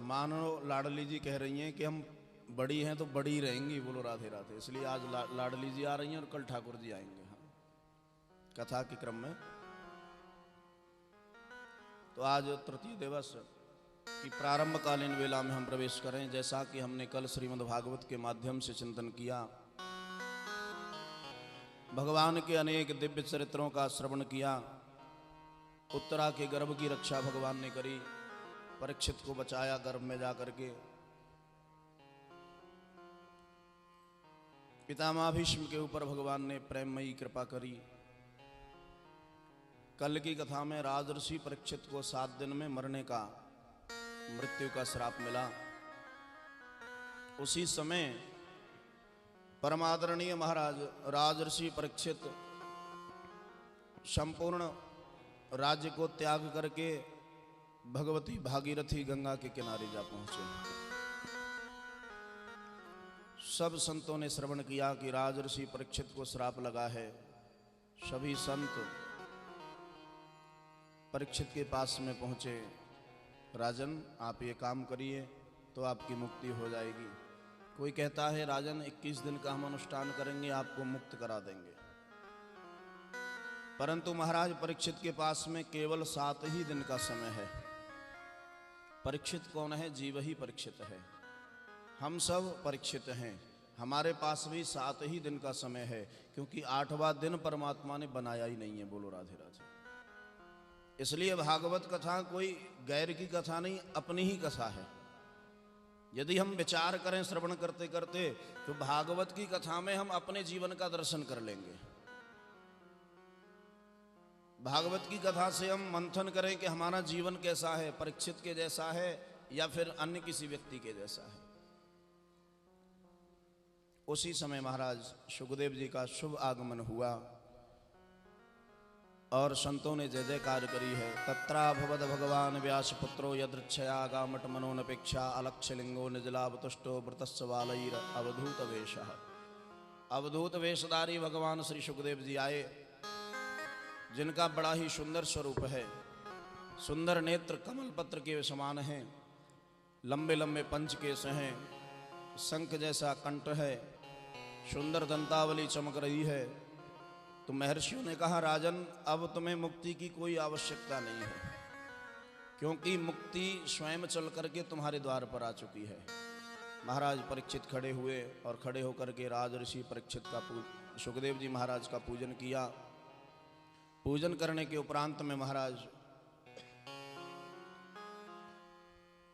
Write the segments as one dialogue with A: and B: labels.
A: मानो लाडली जी कह रही हैं कि हम बड़ी हैं तो बड़ी रहेंगी, बोलो राधे राधे। इसलिए आज लाडली जी आ रही हैं और कल ठाकुर जी आएंगे। हाँ, कथा के क्रम में। तो आज तृतीय दिवस की प्रारंभकालीन वेला में हम प्रवेश करें। जैसा कि हमने कल श्रीमद् भागवत के माध्यम से चिंतन किया, भगवान के अनेक दिव्य चरित्रों का श्रवण किया। उत्तरा के गर्भ की रक्षा भगवान ने करी, परीक्षित को बचाया गर्भ में जाकर के। पितामह भीष्म के ऊपर भगवान ने प्रेममयी कृपा करी। कल की कथा में राजर्षि परीक्षित को 7 दिन में मरने का, मृत्यु का श्राप मिला। उसी समय परमादरणीय महाराज राजर्षि परीक्षित संपूर्ण राज्य को त्याग करके भगवती भागीरथी गंगा के किनारे जा पहुंचे। सब संतों ने श्रवण किया कि राजर्षि परीक्षित को श्राप लगा है। सभी संत परीक्षित के पास में पहुंचे। राजन, आप ये काम करिए तो आपकी मुक्ति हो जाएगी। कोई कहता है राजन 21 दिन का हम अनुष्ठान करेंगे, आपको मुक्त करा देंगे। परंतु महाराज परीक्षित के पास में केवल 7 ही दिन का समय है। परीक्षित कौन है? जीव ही परीक्षित है। हम सब परीक्षित हैं। हमारे पास भी 7 ही दिन का समय है, क्योंकि 8वां दिन परमात्मा ने बनाया ही नहीं है। बोलो राधे राधे। इसलिए भागवत कथा कोई गैर की कथा नहीं, अपनी ही कथा है। यदि हम विचार करें श्रवण करते करते, तो भागवत की कथा में हम अपने जीवन का दर्शन कर लेंगे। भागवत की कथा से हम मंथन करें कि हमारा जीवन कैसा है, परीक्षित के जैसा है या फिर अन्य किसी व्यक्ति के जैसा है। उसी समय महाराज सुखदेव जी का शुभ आगमन हुआ और संतों ने जय जयकार करी है। तत्राभवद भगवान व्यास पुत्रो यदृच्छया गामट मनोनपेक्षा अलक्ष्य लिंगो निजलावतुष्टो वृतस्व बालैर अवधूत वेशः। अवधूत वेशधारी भगवान श्री सुखदेव जी आए, जिनका बड़ा ही सुंदर स्वरूप है। सुंदर नेत्र कमल पत्र के समान हैं, लंबे लंबे पंच केस हैं, शंख जैसा कंठ है, सुंदर दंतावली चमक रही है। तो महर्षियों ने कहा राजन, अब तुम्हें मुक्ति की कोई आवश्यकता नहीं है, क्योंकि मुक्ति स्वयं चल करके तुम्हारे द्वार पर आ चुकी है। महाराज परीक्षित खड़े हुए और खड़े होकर के राजर्षि परीक्षित का सुखदेव जी महाराज का पूजन किया। पूजन करने के उपरांत में महाराज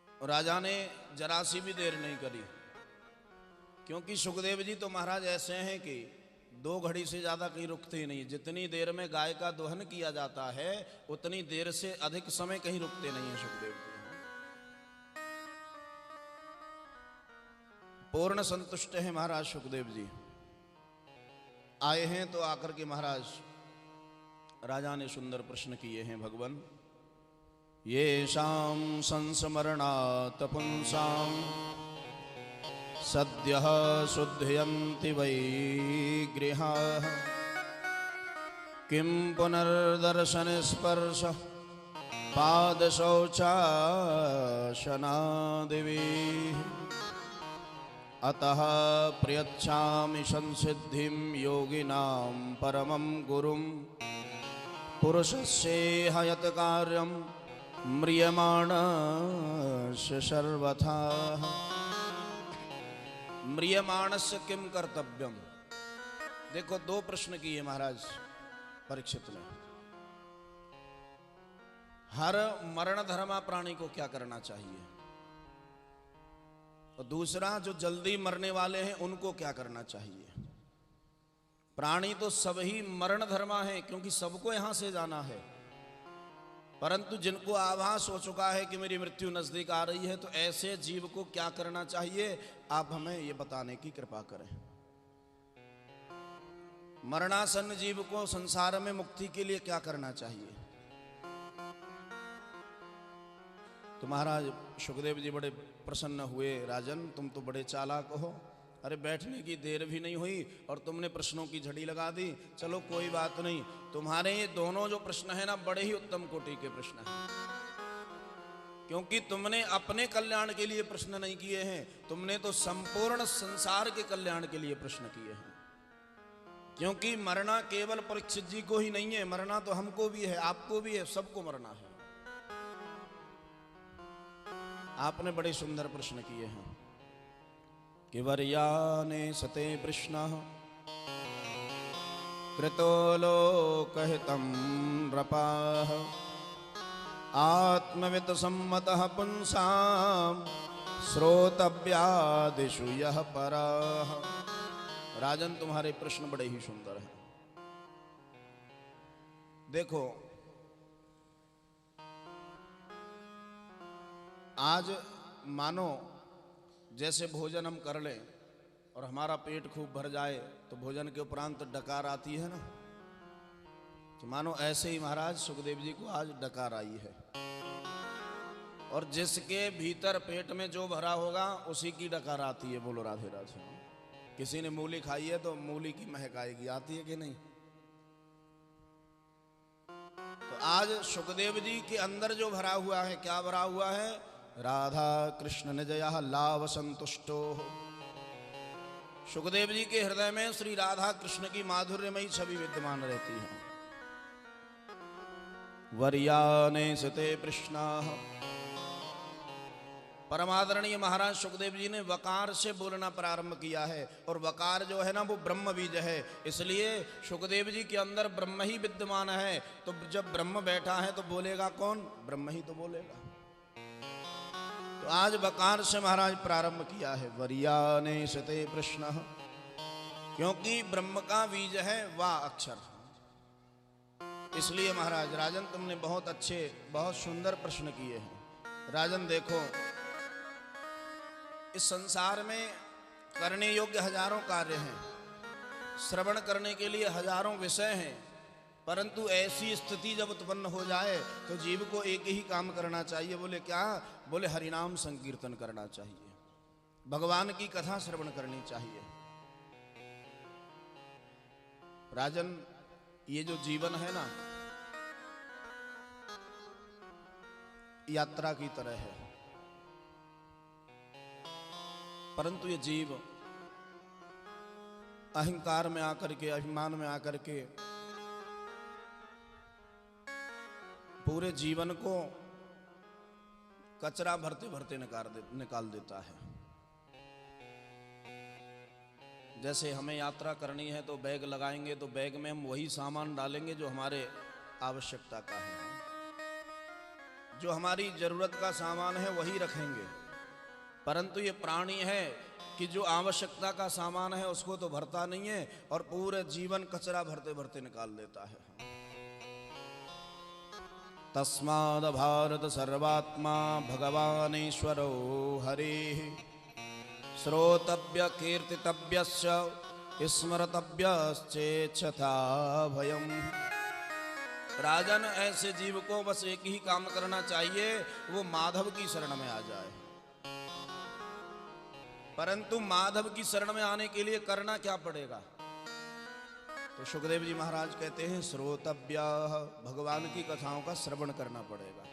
A: राजा ने जरा सी भी देर नहीं करी, क्योंकि सुखदेव जी तो महाराज ऐसे हैं कि 2 घड़ी से ज्यादा कहीं रुकते ही नहीं। जितनी देर में गाय का दोहन किया जाता है, उतनी देर से अधिक समय कहीं रुकते नहीं है सुखदेव जी। पूर्ण संतुष्ट है महाराज सुखदेव जी। आए हैं तो आकर के महाराज राजा ने सुंदर प्रश्न किए हैं। भगवान, येषां संस्मरणात् पुंसां सद्यः शुद्धयन्ति वै गृहाः, किं पुनर्दर्शन स्पर्श पादशौचाशनादिभिः, अतः प्रयच्छामि संसिद्धिं योगिनां परमं गुरुं, पुरुषस्येह यत् कार्यं म्रियमाणस्य सर्वथा। म्रियमाणस्य किम कर्तव्यम। देखो 2 प्रश्न किए महाराज परीक्षित ने। हर मरण धर्मा प्राणी को क्या करना चाहिए, और दूसरा जो जल्दी मरने वाले हैं उनको क्या करना चाहिए। प्राणी तो सब ही मरण धर्मा है, क्योंकि सबको यहां से जाना है। परंतु जिनको आभास हो चुका है कि मेरी मृत्यु नजदीक आ रही है, तो ऐसे जीव को क्या करना चाहिए, आप हमें ये बताने की कृपा करें। मरणासन्न जीव को संसार में मुक्ति के लिए क्या करना चाहिए। तो महाराज सुखदेव जी बड़े प्रसन्न हुए। राजन, तुम तो बड़े चालाक हो। अरे बैठने की देर भी नहीं हुई और तुमने प्रश्नों की झड़ी लगा दी। चलो कोई बात नहीं, तुम्हारे ये दोनों जो प्रश्न है ना, बड़े ही उत्तम कोटि के प्रश्न हैं। क्योंकि तुमने अपने कल्याण के लिए प्रश्न नहीं किए हैं, तुमने तो संपूर्ण संसार के कल्याण के लिए प्रश्न किए हैं। क्योंकि मरना केवल परीक्षित जी को ही नहीं है, मरना तो हमको भी है, आपको भी है, सबको मरना है। आपने बड़े सुंदर प्रश्न किए हैं कि वर्याने सते प्रश्न कृतो लोकहितं नृपाः आत्मवित् सम्मतः पुंसां श्रोतव्यादिषु यः पराः। राजन, तुम्हारे प्रश्न बड़े ही सुंदर हैं। देखो, आज मानो जैसे भोजन हम कर लें और हमारा पेट खूब भर जाए तो भोजन के उपरांत डकार आती है ना, तो मानो ऐसे ही महाराज सुखदेव जी को आज डकार आई है। और जिसके भीतर पेट में जो भरा होगा उसी की डकार आती है। बोलो राधे राधे। किसी ने मूली खाई है तो मूली की महक आएगी, आती है कि नहीं? तो आज सुखदेव जी के अंदर जो भरा हुआ है, क्या भरा हुआ है? राधा कृष्ण निजया लाभ संतुष्टो। सुखदेव जी के हृदय में श्री राधा कृष्ण की माधुर्यमयी छवि विद्यमान रहती है। वर्याने सते प्रश्ना। परमादरणीय महाराज सुखदेव जी ने वकार से बोलना प्रारंभ किया है, और वकार जो है ना वो ब्रह्म बीज है, इसलिए सुखदेव जी के अंदर ब्रह्म ही विद्यमान है। तो जब ब्रह्म बैठा है तो बोलेगा कौन? ब्रह्म ही तो बोलेगा। तो आज वकार से महाराज प्रारंभ किया है, वर्याने सते प्रश्न, क्योंकि ब्रह्म का बीज है वा अक्षर। इसलिए महाराज राजन, तुमने बहुत अच्छे, बहुत सुंदर प्रश्न किए हैं। राजन देखो, इस संसार में करने योग्य हजारों कार्य हैं, श्रवण करने के लिए हजारों विषय हैं, परंतु ऐसी स्थिति जब उत्पन्न हो जाए तो जीव को एक ही काम करना चाहिए। बोले क्या? बोले हरिनाम संकीर्तन करना चाहिए, भगवान की कथा श्रवण करनी चाहिए। राजन, ये जो जीवन है ना, यात्रा की तरह है, परंतु ये जीव अहंकार में आकर के, अभिमान में आकर के पूरे जीवन को कचरा भरते भरते निकाल देता है। जैसे हमें यात्रा करनी है तो बैग लगाएंगे, तो बैग में हम वही सामान डालेंगे जो हमारे आवश्यकता का है, जो हमारी जरूरत का सामान है वही रखेंगे। परंतु ये प्राणी है कि जो आवश्यकता का सामान है उसको तो भरता नहीं है, और पूरे जीवन कचरा भरते भरते निकाल देता है। तस्माद् भारत सर्वात्मा भगवानेश्वरो हरिः श्रोतव्य कीर्तितव्यस्य स्मर्तव्यश्चेच्छता भयम्। राजन, ऐसे जीव को बस एक ही काम करना चाहिए, वो माधव की शरण में आ जाए। परंतु माधव की शरण में आने के लिए करना क्या पड़ेगा? तो सुखदेव जी महाराज कहते हैं श्रोतव्य, भगवान की कथाओं का श्रवण करना पड़ेगा।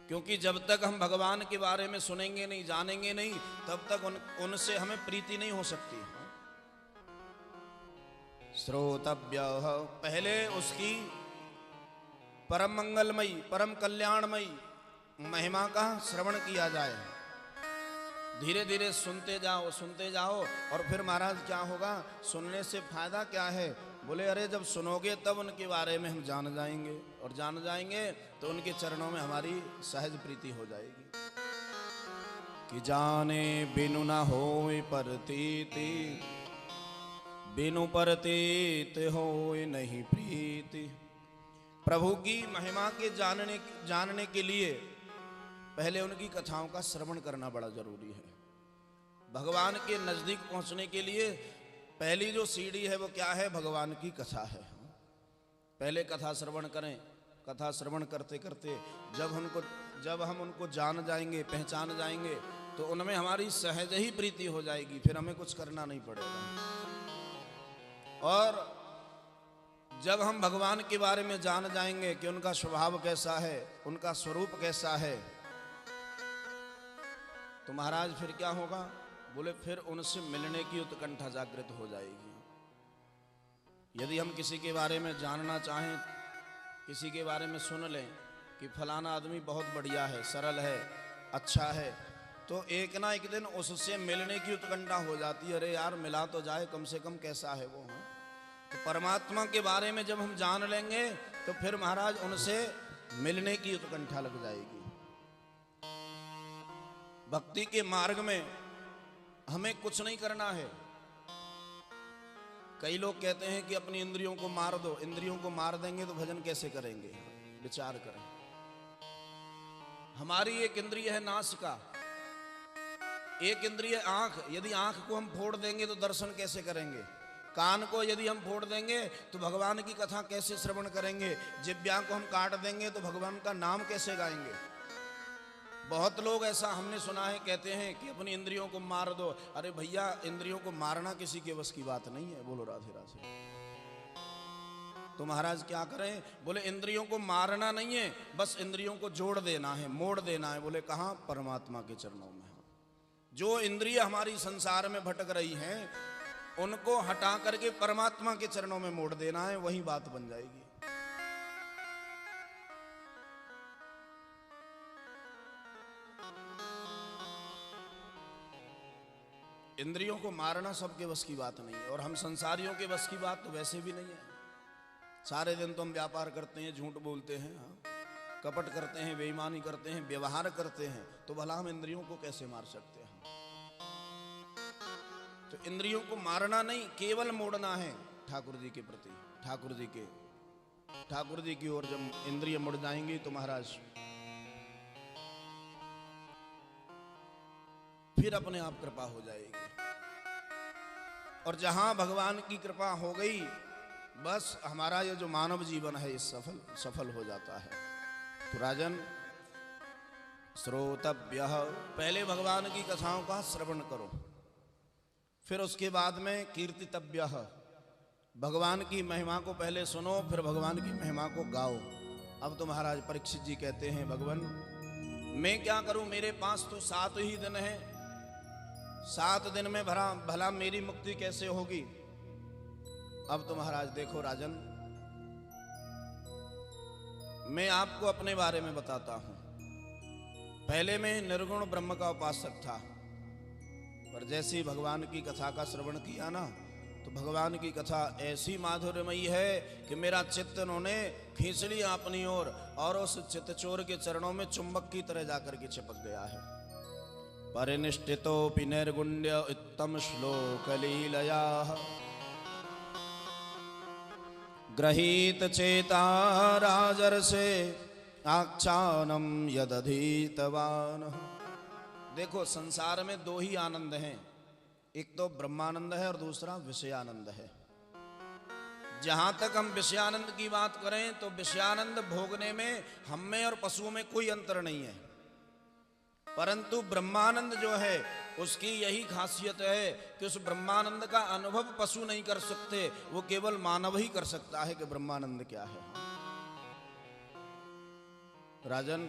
A: क्योंकि जब तक हम भगवान के बारे में सुनेंगे नहीं, जानेंगे नहीं, तब तक उनसे हमें प्रीति नहीं हो सकती। श्रोतव्य, पहले उसकी परम मंगलमयी, परम कल्याणमयी महिमा का श्रवण किया जाए। धीरे धीरे सुनते जाओ, और फिर महाराज क्या होगा? सुनने से फायदा क्या है? बोले अरे जब सुनोगे तब उनके बारे में हम जान जाएंगे, और जान जाएंगे तो उनके चरणों में हमारी सहज प्रीति हो जाएगी। कि जाने बिनु न होए परतीति, बिनु परतीत होए नहीं प्रीति। प्रभु की महिमा के जानने के लिए पहले उनकी कथाओं का श्रवण करना बड़ा जरूरी है। भगवान के नजदीक पहुंचने के लिए पहली जो सीढ़ी है वो क्या है? भगवान की कथा है। पहले कथा श्रवण करें। कथा श्रवण करते करते जब हम उनको जान जाएंगे, पहचान जाएंगे, तो उनमें हमारी सहज ही प्रीति हो जाएगी, फिर हमें कुछ करना नहीं पड़ेगा। और जब हम भगवान के बारे में जान जाएंगे कि उनका स्वभाव कैसा है, उनका स्वरूप कैसा है, तो महाराज फिर क्या होगा? बोले फिर उनसे मिलने की उत्कंठा जागृत हो जाएगी। यदि हम किसी के बारे में जानना चाहें, किसी के बारे में सुन लें कि फलाना आदमी बहुत बढ़िया है, सरल है, अच्छा है, तो एक ना एक दिन उससे मिलने की उत्कंठा हो जाती है। अरे यार मिला तो जाए कम से कम, कैसा है वो। हाँ, तो परमात्मा के बारे में जब हम जान लेंगे तो फिर महाराज उनसे मिलने की उत्कंठा लग जाएगी। भक्ति के मार्ग में हमें कुछ नहीं करना है। कई लोग कहते हैं कि अपनी इंद्रियों को मार दो। इंद्रियों को मार देंगे तो भजन कैसे करेंगे? विचार करें। हमारी एक इंद्रिय है नासिका, एक इंद्रिय आंख। यदि आंख को हम फोड़ देंगे तो दर्शन कैसे करेंगे? कान को यदि हम फोड़ देंगे तो भगवान की कथा कैसे श्रवण करेंगे? जिह्वा को हम काट देंगे तो भगवान का नाम कैसे गाएंगे? बहुत लोग ऐसा हमने सुना है, कहते हैं कि अपनी इंद्रियों को मार दो। अरे भैया, इंद्रियों को मारना किसी के बस की बात नहीं है। बोलो राधे राधे। तो महाराज क्या करें? बोले इंद्रियों को मारना नहीं है, बस इंद्रियों को जोड़ देना है, मोड़ देना है। बोले कहाँ? परमात्मा के चरणों में। जो इंद्रिय हमारी संसार में भटक रही हैं उनको हटा करके परमात्मा के चरणों में मोड़ देना है, वही बात बन जाएगी। इंद्रियों को मारना सबके बस की बात नहीं है, और हम संसारियों के बस की बात तो वैसे भी नहीं है। सारे दिन तो हम व्यापार करते हैं, झूठ बोलते हैं, कपट करते हैं, बेईमानी करते हैं, व्यवहार करते हैं, तो भला हम इंद्रियों को कैसे मार सकते हैं? तो इंद्रियों को मारना नहीं, केवल मोड़ना है ठाकुर जी के प्रति। ठाकुर जी की ओर जब इंद्रिय मुड़ जाएंगी तो महाराज फिर अपने आप कृपा हो जाएगी। और जहां भगवान की कृपा हो गई, बस हमारा ये जो मानव जीवन है ये सफल हो जाता है। तो राजन, श्रोतव्य, पहले भगवान की कथाओं का श्रवण करो, फिर उसके बाद में कीर्तितव्य, भगवान की महिमा को पहले सुनो, फिर भगवान की महिमा को गाओ। अब तो महाराज परीक्षित जी कहते हैं, भगवान मैं क्या करूं, मेरे पास तो 7 ही दिन है, 7 दिन में भला मेरी मुक्ति कैसे होगी? अब तो महाराज देखो राजन, मैं आपको अपने बारे में बताता हूं। पहले मैं निर्गुण ब्रह्म का उपासक था, पर जैसे ही भगवान की कथा का श्रवण किया ना, तो भगवान की कथा ऐसी माधुर्यमयी है कि मेरा चित्त उन्होंने खींच लिया अपनी ओर, और उस चित्तचोर के चरणों में चुंबक की तरह जाकर के चिपक गया है। परिनिष्ठितोऽपि निर्गुण्य उत्तम श्लोक लीलया गृहीत चेता राजर्षे आख्यानम यदधीतवान। देखो, संसार में 2 ही आनंद हैं, एक तो ब्रह्मानंद है और दूसरा विषयानंद है। जहां तक हम विषयानंद की बात करें तो विषयानंद भोगने में हम में और पशुओं में कोई अंतर नहीं है, परंतु ब्रह्मानंद जो है उसकी यही खासियत है कि उस ब्रह्मानंद का अनुभव पशु नहीं कर सकते, वो केवल मानव ही कर सकता है कि ब्रह्मानंद क्या है। राजन,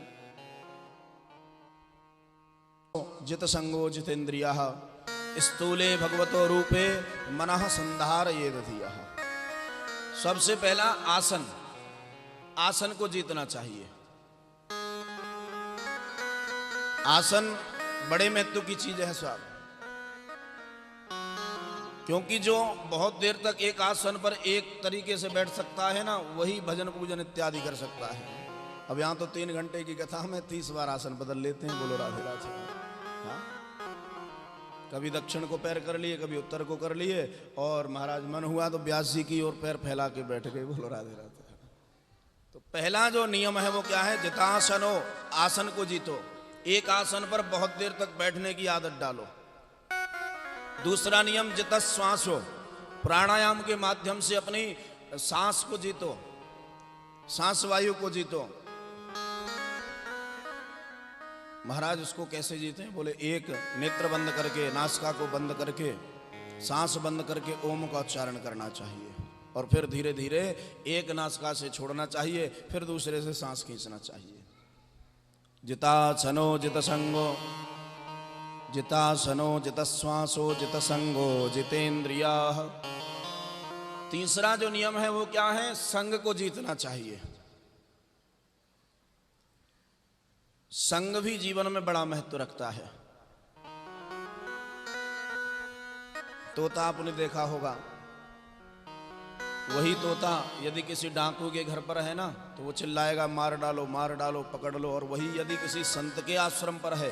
A: जित संगो जितेन्द्रियः स्थूले भगवतो रूपे मनः संधारयेद धियः। सबसे पहला आसन, आसन को जीतना चाहिए। आसन बड़े महत्व की चीज है साहब, क्योंकि जो बहुत देर तक एक आसन पर एक तरीके से बैठ सकता है ना, वही भजन पूजन इत्यादि कर सकता है। अब यहाँ तो 3 घंटे की कथा में 30 बार आसन बदल लेते हैं। बोलो राधे राधे। हाँ, कभी दक्षिण को पैर कर लिए, कभी उत्तर को कर लिए, और महाराज मन हुआ तो व्यास जी की ओर पैर फैला के बैठ गए। बोलो राधे राधे। तो पहला जो नियम है वो क्या है? जितासनो, आसन को जीतो, एक आसन पर बहुत देर तक बैठने की आदत डालो। दूसरा नियम जितश्वासो, प्राणायाम के माध्यम से अपनी सांस को जीतो, सांस वायु को जीतो। महाराज उसको कैसे जीते? बोले एक नेत्र बंद करके, नासिका को बंद करके, सांस बंद करके ओम का उच्चारण करना चाहिए, और फिर धीरे धीरे एक नासिका से छोड़ना चाहिए, फिर दूसरे से सांस खींचना चाहिए। जितासनो जित संगो, जितासनो जितश्वासो जितसंगो जितेंद्रिया। तीसरा जो नियम है वो क्या है? संग को जीतना चाहिए। संग भी जीवन में बड़ा महत्व रखता है। तोता आपने देखा होगा, वही तोता यदि किसी डाकू के घर पर है ना तो वो चिल्लाएगा मार डालो पकड़ लो। और वही यदि किसी संत के आश्रम पर है,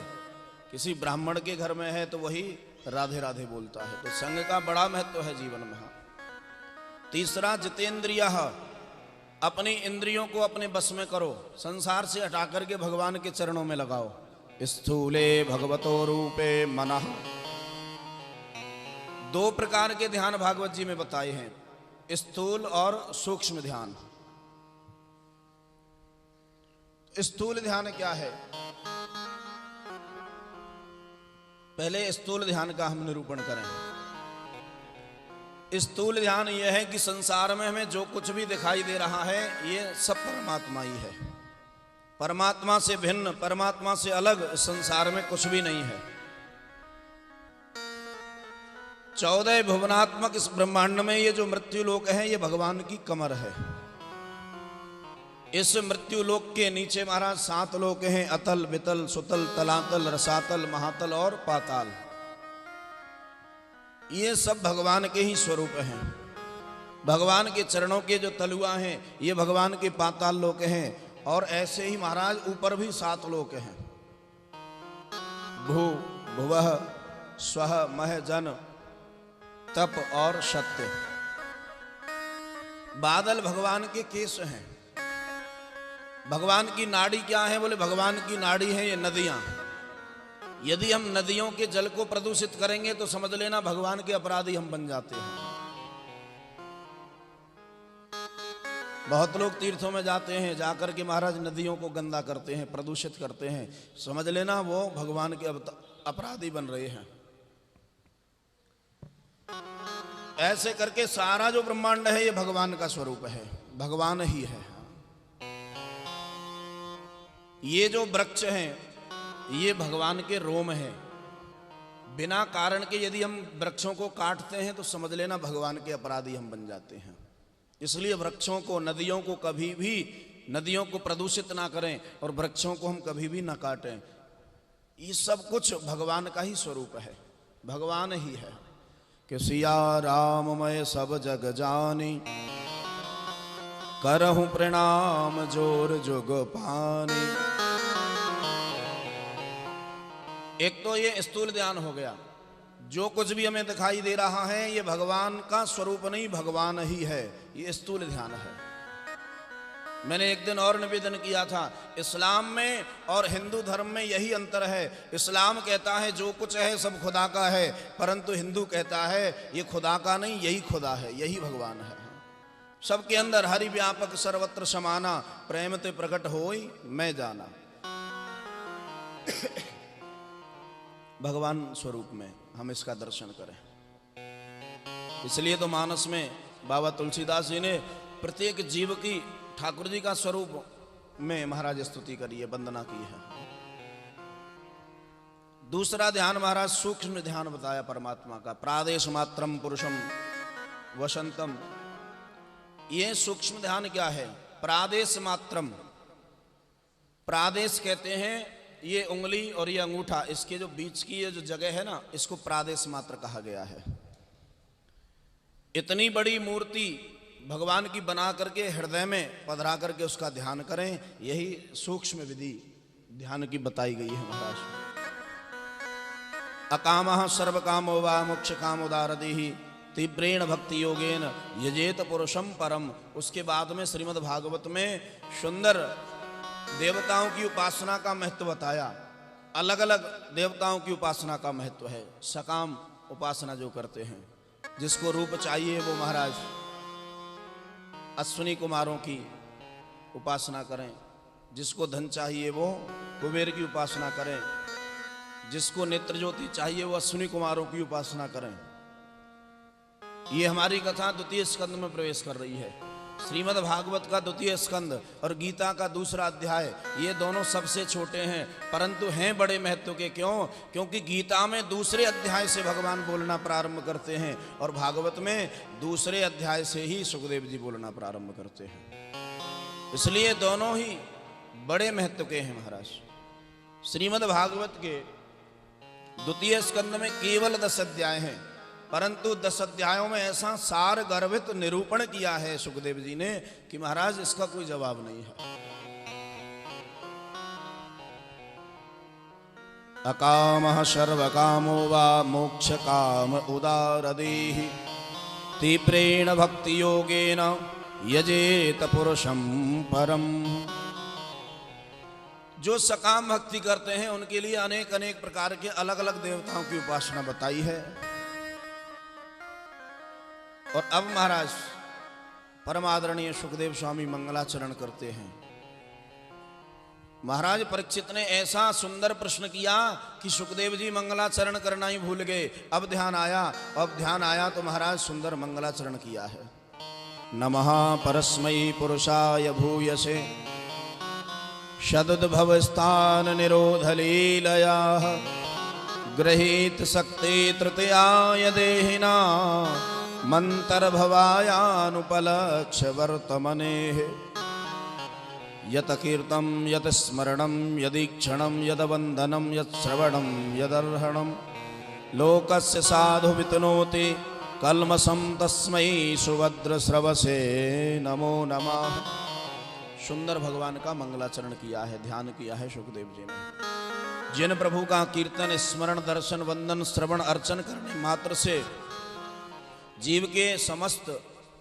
A: किसी ब्राह्मण के घर में है, तो वही राधे राधे बोलता है। तो संग का बड़ा महत्व है जीवन में। तीसरा जितेंद्रिय, अपनी इंद्रियों को अपने बस में करो, संसार से हटा करके भगवान के चरणों में लगाओ। स्थूले भगवतो रूपे मनः। दो प्रकार के ध्यान भागवत जी में बताए हैं, स्थूल और सूक्ष्म ध्यान। स्थूल ध्यान क्या है? पहले स्थूल ध्यान का हम निरूपण करें। स्थूल ध्यान यह है कि संसार में हमें जो कुछ भी दिखाई दे रहा है ये सब परमात्मा ही है। परमात्मा से भिन्न, परमात्मा से अलग संसार में कुछ भी नहीं है। 14 भुवनात्मक इस ब्रह्मांड में ये जो मृत्यु लोक है ये भगवान की कमर है। इस मृत्यु लोक के नीचे महाराज 7 लोक हैं, अतल वितल सुतल तलातल रसातल महातल और पाताल। ये सब भगवान के ही स्वरूप हैं। भगवान के चरणों के जो तलुआ हैं ये भगवान के पाताल लोक हैं। और ऐसे ही महाराज ऊपर भी 7 लोक हैं, भू भुवः स्वः मह जन तप और सत्य। बादल भगवान के केश हैं। भगवान की नाड़ी क्या है? बोले भगवान की नाड़ी है ये नदियां। यदि हम नदियों के जल को प्रदूषित करेंगे तो समझ लेना भगवान के अपराधी हम बन जाते हैं। बहुत लोग तीर्थों में जाते हैं, जाकर के महाराज नदियों को गंदा करते हैं, प्रदूषित करते हैं, समझ लेना वो भगवान के अपराधी बन रहे हैं। ऐसे करके सारा जो ब्रह्मांड है ये भगवान का स्वरूप है, भगवान ही है। ये जो वृक्ष हैं ये भगवान के रोम हैं। बिना कारण के यदि हम वृक्षों को काटते हैं तो समझ लेना भगवान के अपराधी हम बन जाते हैं। इसलिए वृक्षों को, नदियों को कभी भी, नदियों को प्रदूषित ना करें और वृक्षों को हम कभी भी ना काटें। ये सब कुछ भगवान का ही स्वरूप है, भगवान ही है। कि सिया राम मैं सब जग जानी, करहूं प्रणाम जोर जुग पानी। एक तो ये स्थूल ध्यान हो गया, जो कुछ भी हमें दिखाई दे रहा है ये भगवान का स्वरूप नहीं, भगवान ही है, ये स्थूल ध्यान है। मैंने एक दिन और निवेदन किया था, इस्लाम में और हिंदू धर्म में यही अंतर है। इस्लाम कहता है जो कुछ है सब खुदा का है, परंतु हिंदू कहता है ये खुदा का नहीं, यही खुदा है, यही भगवान है। सबके अंदर हरि व्यापक सर्वत्र समाना, प्रेम ते प्रकट होई मैं जाना। भगवान स्वरूप में हम इसका दर्शन करें। इसलिए तो मानस में बाबा तुलसीदास जी ने प्रत्येक जीव की ठाकुर जी का स्वरूप में महाराज स्तुति करी है, वंदना की है। दूसरा ध्यान महाराज सूक्ष्म ध्यान बताया परमात्मा का, प्रादेश मात्रम पुरुषम वसंतम। ये सूक्ष्म ध्यान क्या है? प्रादेश मात्रम। प्रादेश कहते हैं ये उंगली और ये अंगूठा, इसके जो बीच की ये जो जगह है ना, इसको प्रादेश मात्र कहा गया है। इतनी बड़ी मूर्ति भगवान की बना करके हृदय में पधरा करके उसका ध्यान करें, यही सूक्ष्म विधि ध्यान की बताई गई है महाराज। अकामः सर्व कामो वा मोक्ष कामोदारदिहि तीव्रेण भक्ति योगेन यजेत पुरुषम परम। उसके बाद में श्रीमद् भागवत में सुंदर देवताओं की उपासना का महत्व बताया। अलग अलग देवताओं की उपासना का महत्व है। सकाम उपासना जो करते हैं, जिसको रूप चाहिए वो महाराज अश्विनी कुमारों की उपासना करें, जिसको धन चाहिए वो कुबेर की उपासना करें, जिसको नेत्र ज्योति चाहिए वो अश्विनी कुमारों की उपासना करें। ये हमारी कथा द्वितीय स्कंद में प्रवेश कर रही है। श्रीमद् भागवत का द्वितीय स्कंद और गीता का दूसरा अध्याय, ये दोनों सबसे छोटे हैं, परंतु हैं बड़े महत्व के। क्यों? क्योंकि गीता में दूसरे अध्याय से भगवान बोलना प्रारंभ करते हैं और भागवत में दूसरे अध्याय से ही सुखदेव जी बोलना प्रारंभ करते हैं। इसलिए दोनों ही बड़े महत्व के हैं महाराज। श्रीमद् भागवत के द्वितीय स्कंद में केवल 10 अध्याय हैं, परंतु 10 अध्यायों में ऐसा सार गर्भित निरूपण किया है सुखदेव जी ने कि महाराज इसका कोई जवाब नहीं है। अकामः सर्वकामो वा मोक्ष काम उदारदेहि तीव्रेण भक्ति योगेन यजेत पुरुषं परम। जो सकाम भक्ति करते हैं उनके लिए अनेक अनेक प्रकार के अलग अलग देवताओं की उपासना बताई है। और अब महाराज परम आदरणीय सुखदेव स्वामी मंगलाचरण करते हैं। महाराज परीक्षित ने ऐसा सुंदर प्रश्न किया कि सुखदेव जी मंगलाचरण करना ही भूल गए। अब ध्यान आया तो महाराज सुंदर मंगलाचरण किया है। नमः परस्मै पुरुषाय भूयसे शदुद्भव स्थान निरोध लीलया गृहीत शक्ति तृतीयाय देहिना मंतर्भवायानुपलक्ष्य वर्तमने यत कीर्तम यत स्मरणम यदीक्षणम यद वंदनम यत श्रवणम यदर्हणम लोकस्य साधु वितनोति कल्मषं तस्मै सुभद्र श्रवसे नमो नमः। सुंदर भगवान का मंगलाचरण किया है, ध्यान किया है सुखदेव जी ने। जिन प्रभु का कीर्तन स्मरण दर्शन वंदन श्रवण अर्चन करने मात्र से जीव के समस्त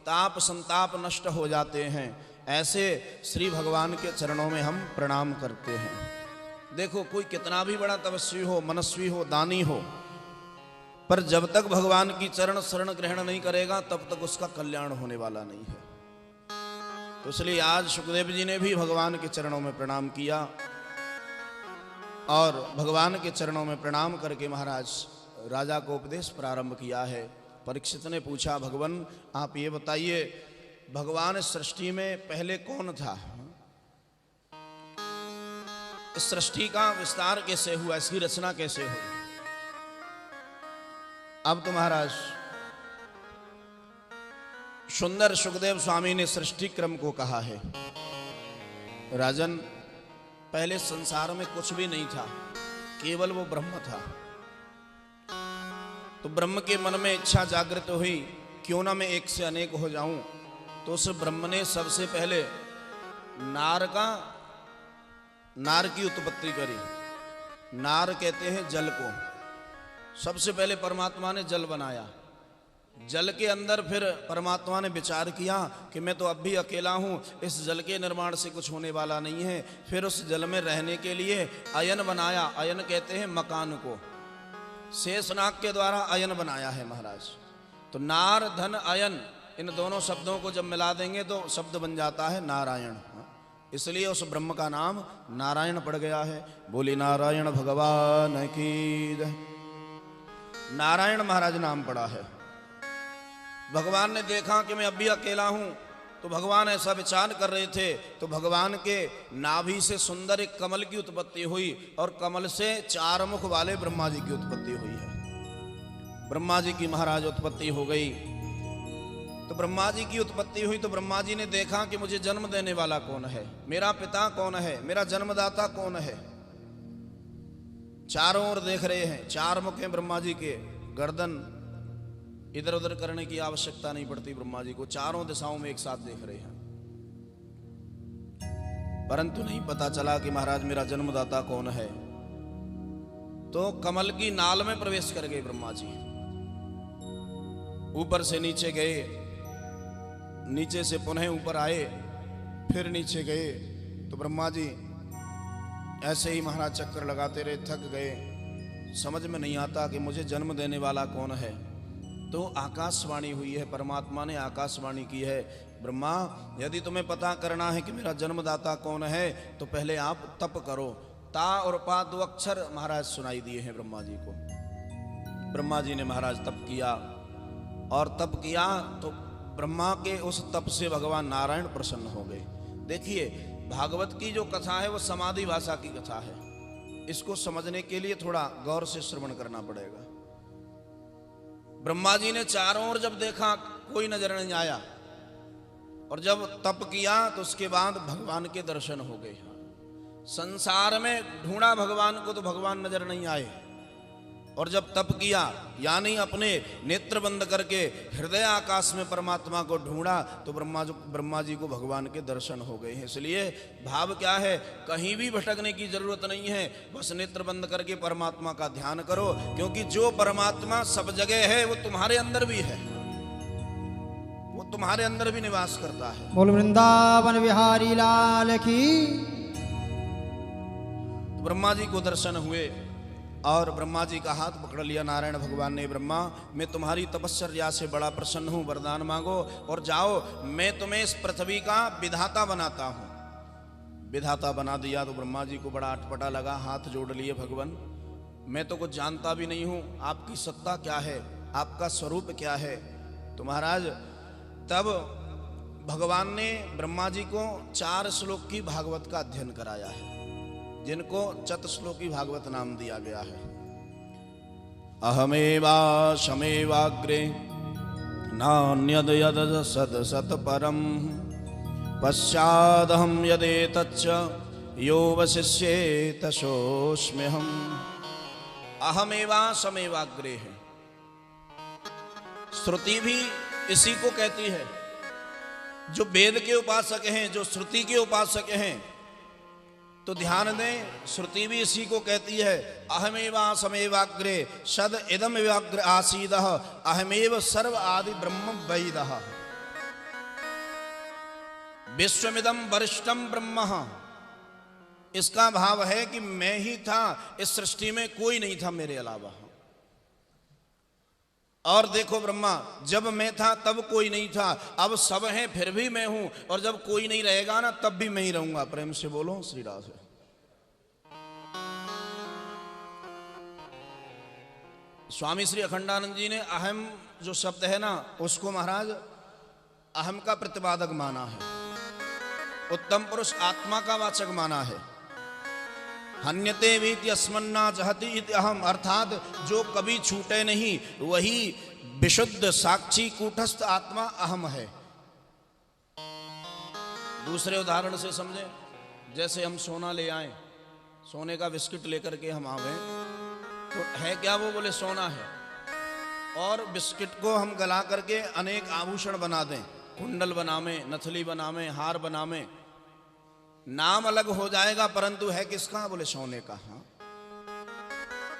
A: ताप संताप नष्ट हो जाते हैं, ऐसे श्री भगवान के चरणों में हम प्रणाम करते हैं। देखो कोई कितना भी बड़ा तपस्वी हो, मनस्वी हो, दानी हो, पर जब तक भगवान की चरण शरण ग्रहण नहीं करेगा तब तक उसका कल्याण होने वाला नहीं है। तो इसलिए आज सुखदेव जी ने भी भगवान के चरणों में प्रणाम किया और भगवान के चरणों में प्रणाम करके महाराज राजा को उपदेश प्रारंभ किया है। परीक्षित ने पूछा, भगवान आप ये बताइए भगवान सृष्टि में पहले कौन था? इस सृष्टि का विस्तार कैसे हुआ, इसकी रचना कैसे हुई? अब तो महाराज सुंदर सुखदेव स्वामी ने सृष्टि क्रम को कहा है। राजन, पहले संसार में कुछ भी नहीं था, केवल वो ब्रह्म था। तो ब्रह्म के मन में इच्छा जागृत हुई, क्यों ना मैं एक से अनेक हो जाऊं। तो उस ब्रह्म ने सबसे पहले नार की उत्पत्ति करी। नार कहते हैं जल को। सबसे पहले परमात्मा ने जल बनाया। जल के अंदर फिर परमात्मा ने विचार किया कि मैं तो अब भी अकेला हूं, इस जल के निर्माण से कुछ होने वाला नहीं है। फिर उस जल में रहने के लिए अयन बनाया। अयन कहते हैं मकान को। शेषनाग के द्वारा अयन बनाया है महाराज। तो नार धन अयन, इन दोनों शब्दों को जब मिला देंगे तो शब्द बन जाता है नारायण। इसलिए उस ब्रह्म का नाम नारायण पड़ गया है। बोली नारायण भगवान की जय। नारायण महाराज नाम पड़ा है। भगवान ने देखा कि मैं अब भी अकेला हूं, तो भगवान ऐसा विचार कर रहे थे तो भगवान के नाभि से सुंदर एक कमल की उत्पत्ति हुई और कमल से 4 मुख वाले ब्रह्मा जी की उत्पत्ति हुई है। ब्रह्मा जी की महाराज उत्पत्ति हो गई। तो ब्रह्मा जी की उत्पत्ति हुई तो ब्रह्मा जी ने देखा कि मुझे जन्म देने वाला कौन है, मेरा पिता कौन है, मेरा जन्मदाता कौन है। चारों ओर देख रहे हैं, 4 मुख हैं ब्रह्मा जी के। गर्दन इधर उधर करने की आवश्यकता नहीं पड़ती ब्रह्मा जी को, चारों दिशाओं में एक साथ देख रहे हैं। परंतु नहीं पता चला कि महाराज मेरा जन्मदाता कौन है। तो कमल की नाल में प्रवेश कर गए ब्रह्मा जी। ऊपर से नीचे गए, नीचे से पुनः ऊपर आए, फिर नीचे गए। तो ब्रह्मा जी ऐसे ही महाराज चक्कर लगाते रहे, थक गए। समझ में नहीं आता कि मुझे जन्म देने वाला कौन है। तो आकाशवाणी हुई है, परमात्मा ने आकाशवाणी की है, ब्रह्मा यदि तुम्हें पता करना है कि मेरा जन्मदाता कौन है तो पहले आप तप करो। ता और पा 2 अक्षर महाराज सुनाई दिए हैं ब्रह्मा जी को। ब्रह्मा जी ने महाराज तप किया और तप किया तो ब्रह्मा के उस तप से भगवान नारायण प्रसन्न हो गए। देखिए भागवत की जो कथा है वो समाधि भाषा की कथा है, इसको समझने के लिए थोड़ा गौर से श्रवण करना पड़ेगा। ब्रह्मा जी ने चारों ओर जब देखा कोई नजर नहीं आया, और जब तप किया तो उसके बाद भगवान के दर्शन हो गए। संसार में ढूंढा भगवान को तो भगवान नजर नहीं आए, और जब तप किया यानी अपने नेत्र बंद करके हृदय आकाश में परमात्मा को ढूंढा तो ब्रह्मा जी को भगवान के दर्शन हो गए हैं। इसलिए भाव क्या है, कहीं भी भटकने की जरूरत नहीं है, बस नेत्र बंद करके परमात्मा का ध्यान करो, क्योंकि जो परमात्मा सब जगह है वो तुम्हारे अंदर भी है, वो तुम्हारे अंदर भी निवास करता है।
B: बोल वृंदावन बिहारी लाल की।
A: तो ब्रह्मा जी को दर्शन हुए और ब्रह्मा जी का हाथ पकड़ लिया नारायण भगवान ने। ब्रह्मा, मैं तुम्हारी तपस्या से बड़ा प्रसन्न हूं, वरदान मांगो और जाओ, मैं तुम्हें इस पृथ्वी का विधाता बनाता हूं। विधाता बना दिया तो ब्रह्मा जी को बड़ा अटपटा लगा, हाथ जोड़ लिए, भगवान मैं तो कुछ जानता भी नहीं हूं, आपकी सत्ता क्या है, आपका स्वरूप क्या है। तो महाराज तब भगवान ने ब्रह्मा जी को 4 श्लोक की भागवत का अध्ययन कराया है, जिनको चतुश्लोकी भागवत नाम दिया गया है। अहमेवा शमेवाग्रे नान्यद यद सद सत परम पश्चादहम यदेतच्च यो वशिष्येत सोऽस्म्यहम्। अहमेवा शमेवाग्रे है, श्रुति भी इसी को कहती है। जो वेद के उपासक हैं, जो श्रुति के उपासक हैं, तो ध्यान दें, श्रुति भी इसी को कहती है। अहमेवा समेवाग्रे सद इदम व्याग्र आसीदः अहमेव सर्व आदि ब्रह्म वैदः विश्वमिदम वरिष्ठम ब्रह्म। इसका भाव है कि मैं ही था, इस सृष्टि में कोई नहीं था मेरे अलावा। और देखो ब्रह्मा, जब मैं था तब कोई नहीं था, अब सब हैं फिर भी मैं हूं, और जब कोई नहीं रहेगा ना तब भी मैं ही रहूंगा। प्रेम से बोलो श्री राधे। स्वामी श्री अखंडानंद जी ने अहम जो शब्द है ना, उसको महाराज अहम का प्रतिपादक माना है, उत्तम पुरुष आत्मा का वाचक माना है। हन्यते वीति अस्मन्ना जहति इति अहम, अर्थात जो कभी छूटे नहीं वही विशुद्ध साक्षी कूटस्थ आत्मा अहम है। दूसरे उदाहरण से समझे, जैसे हम सोना ले आए, सोने का बिस्किट लेकर के हम आवे, तो है क्या वो, बोले सोना है, और बिस्किट को हम गला करके अनेक आभूषण बना दें, कुंडल बनावे, नथली बनावे, हार बनावे, नाम अलग हो जाएगा परंतु है किसका, बोले सोने का। हाँ,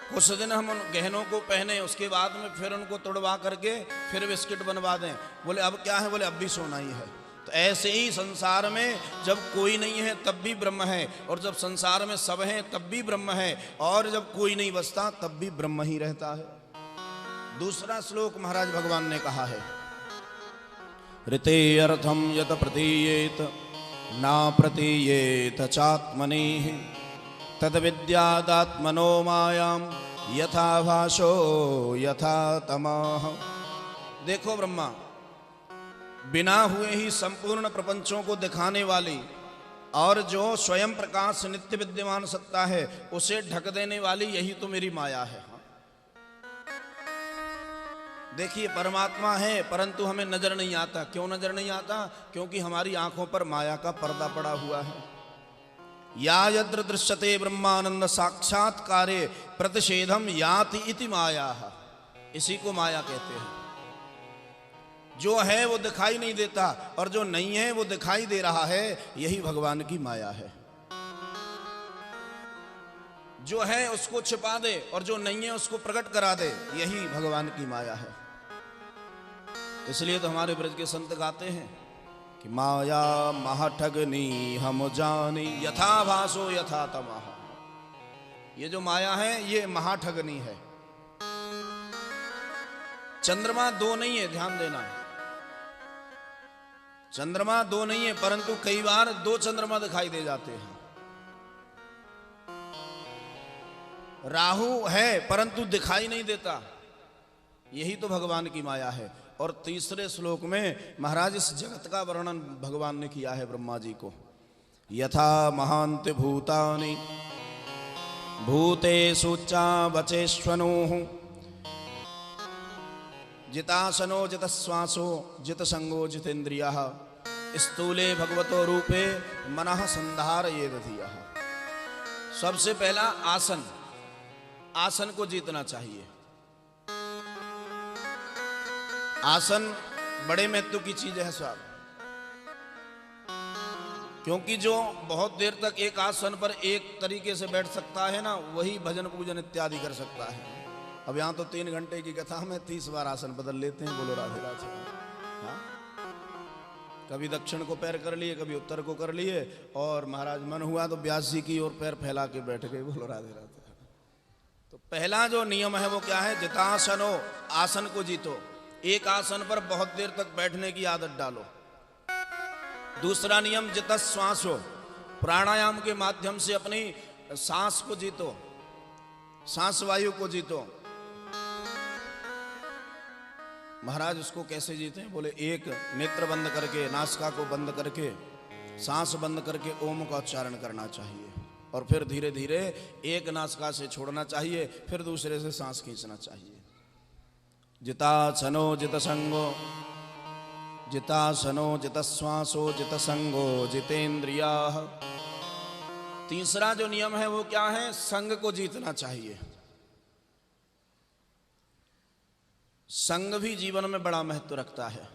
A: कुछ दिन हम उन गहनों को पहने, उसके बाद में फिर उनको तोड़वा करके फिर बिस्किट बनवा दें, बोले अब क्या है, बोले अब भी सोना ही है। तो ऐसे ही संसार में जब कोई नहीं है तब भी ब्रह्म है, और जब संसार में सब हैं तब भी ब्रह्म है, और जब कोई नहीं बचता तब भी ब्रह्म ही रहता है। दूसरा श्लोक महाराज भगवान ने कहा है, ऋते अर्थम यत प्रतीयेत ना प्रतीयेत चात्मनि तद विद्यादात्मनो मायाम यथा भाषो यथा तमः। देखो ब्रह्मा, बिना हुए ही संपूर्ण प्रपंचों को दिखाने वाली और जो स्वयं प्रकाश नित्य विद्यमान सत्ता है उसे ढक देने वाली, यही तो मेरी माया है। देखिए परमात्मा है परंतु हमें नजर नहीं आता। क्यों नजर नहीं आता? क्योंकि हमारी आंखों पर माया का पर्दा पड़ा हुआ है। या यद्र दृश्यते ब्रह्मानंद साक्षात्कारे प्रतिषेधम याति इति माया, इसी को माया कहते हैं। जो है वो दिखाई नहीं देता और जो नहीं है वो दिखाई दे रहा है, यही भगवान की माया है। जो है उसको छिपा दे और जो नहीं है उसको प्रकट करा दे, यही भगवान की माया है। इसलिए तो हमारे ब्रज के संत गाते हैं कि माया महाठगनी हम जानी यथा भासो यथा तमः। ये जो माया है ये महाठगनी है। चंद्रमा दो नहीं है, ध्यान देना। चंद्रमा दो नहीं है परंतु कई बार दो चंद्रमा दिखाई दे जाते हैं। राहु है परंतु दिखाई नहीं देता, यही तो भगवान की माया है। और तीसरे श्लोक में महाराज इस जगत का वर्णन भगवान ने किया है ब्रह्मा जी को। यथा महांत भूतानि भूतेषु चावचेष्वनुः जितासनो जितश्वासो जितसंगो जितेन्द्रियः स्थूले भगवतो रूपे मनः संधारयेद धियः। सबसे पहला आसन, आसन को जीतना चाहिए। आसन बड़े महत्व की चीज है साहब, क्योंकि जो बहुत देर तक एक आसन पर एक तरीके से बैठ सकता है ना, वही भजन पूजन इत्यादि कर सकता है। अब यहां तो 3 घंटे की कथा में 30 बार आसन बदल लेते हैं। बोलो राधे राधे। हाँ? कभी दक्षिण को पैर कर लिए, कभी उत्तर को कर लिए, और महाराज मन हुआ तो व्यास जी की ओर पैर फैला के बैठ गए। बोलो राधे राधे। तो पहला जो नियम है वो क्या है? जितासनो, आसन को जीतो। एक आसन पर बहुत देर तक बैठने की आदत डालो। दूसरा नियम जितश्वासो, प्राणायाम के माध्यम से अपनी सांस को जीतो, सांस वायु को जीतो। महाराज उसको कैसे जीते हैं? बोले एक नेत्र बंद करके, नासिका को बंद करके, सांस बंद करके ओम का उच्चारण करना चाहिए, और फिर धीरे धीरे एक नासिका से छोड़ना चाहिए, फिर दूसरे से सांस खींचना चाहिए। जितासनो जितसंगो, जितासनो जितश्वासो जितसंगो जितेन्द्रियः। तीसरा जो नियम है वो क्या है? संग को जीतना चाहिए। संग भी जीवन में बड़ा महत्व रखता है।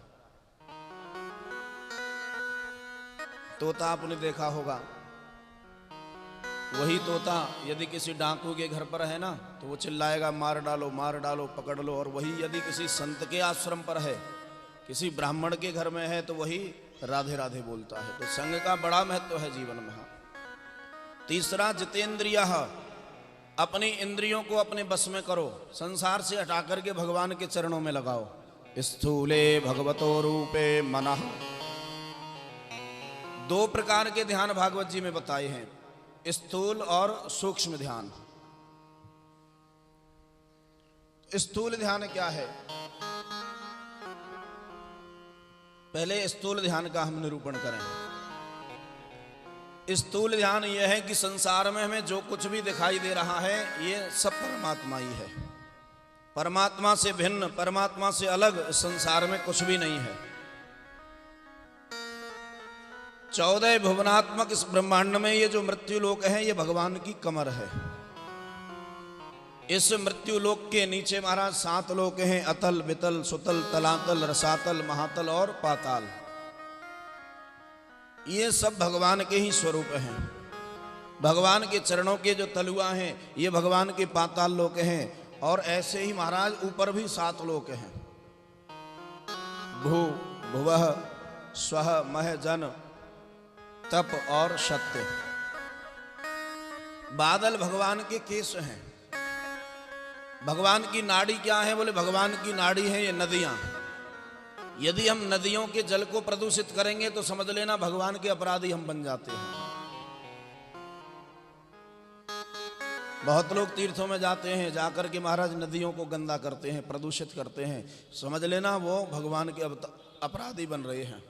A: तोता आपने देखा होगा, वही तोता यदि किसी डाकू के घर पर है ना, तो वो चिल्लाएगा मार डालो मार डालो पकड़ लो, और वही यदि किसी संत के आश्रम पर है, किसी ब्राह्मण के घर में है, तो वही राधे राधे बोलता है। तो संग का बड़ा महत्व है जीवन में। तीसरा जितेंद्रियः, अपनी इंद्रियों को अपने बस में करो, संसार से हटा करके भगवान के चरणों में लगाओ। स्थूले भगवतो रूपे मनः। 2 प्रकार के ध्यान भागवत जी में बताए हैं, स्थूल और सूक्ष्म ध्यान। स्थूल ध्यान क्या है? पहले स्थूल ध्यान का हम निरूपण करें। स्थूल ध्यान यह है कि संसार में हमें जो कुछ भी दिखाई दे रहा है, ये सब परमात्मा ही है। परमात्मा से भिन्न, परमात्मा से अलग संसार में कुछ भी नहीं है। 14 भुवनात्मक इस ब्रह्मांड में ये जो मृत्यु लोक है, ये भगवान की कमर है। इस मृत्यु लोक के नीचे महाराज 7 लोक हैं, अतल वितल सुतल तलातल रसातल महातल और पाताल। ये सब भगवान के ही स्वरूप हैं। भगवान के चरणों के जो तलुआ हैं, ये भगवान के पाताल लोक हैं। और ऐसे ही महाराज ऊपर भी 7 लोक हैं, भू भुवः स्वः मह जन तप और सत्य। बादल भगवान के केश हैं। भगवान की नाड़ी क्या है? बोले भगवान की नाड़ी है ये नदियां। यदि हम नदियों के जल को प्रदूषित करेंगे तो समझ लेना भगवान के अपराधी हम बन जाते हैं। बहुत लोग तीर्थों में जाते हैं, जाकर के महाराज नदियों को गंदा करते हैं, प्रदूषित करते हैं, समझ लेना वो भगवान के अपराधी बन रहे हैं।